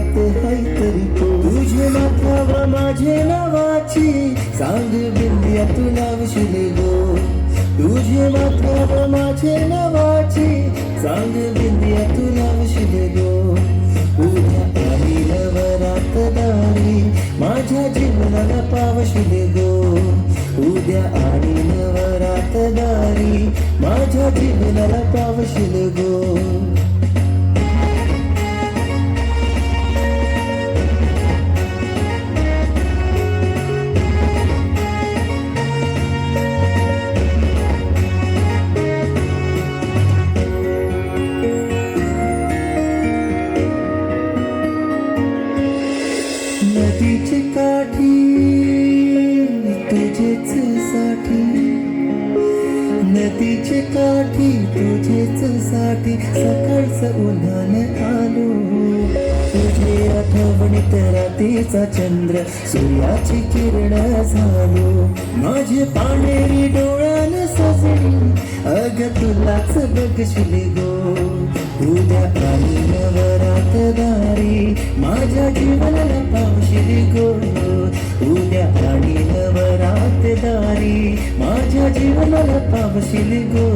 मनात हाय तरी तुझे माथावा माझे नावाची सांग बिंदिया तू लावशील गो तुझे माथावा माझे नावाची सांग बिंदिया तू लावशील गो उद्या आली नवरात दारी माझ्या जीवनाला पावशील गो उद्या आली नवरात दारी माझ्या जीवनाला पावशील गो नदीची काठी तुझेच साठी नदीची काठी तुझेच साठी सकाळचं उन्हाने आलो तुझे आठवणीत रात्रीचा चंद्र सूर्याची किरण झालो माझे पाणेरी डोळ्यान सजली अग तुलाच बघशील गो उद्या आली नवरात दारी माझ्या जीवनाला पावशील गो उद्या आली नवरात दारी माझ्या जीवनाला पावशील गो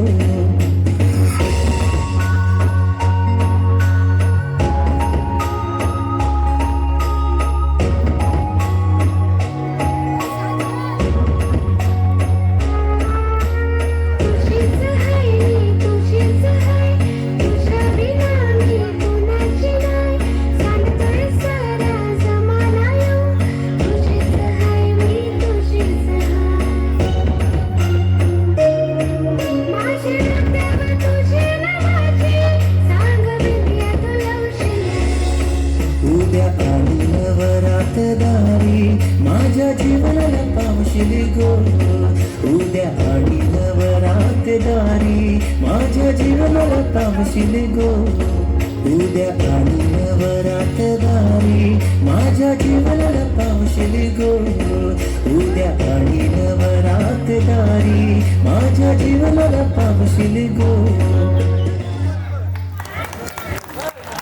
उद्या आली नवरात दारी माझ्या जीवनाला पावशील गो उद्या आली नवरात दारी माझ्या जीवनाला पावशील गो उद्या आली नवरात दारी माझ्या जीवनाला पावशील गो उद्या आली नवरात दारी माझ्या जीवनाला पावशील गो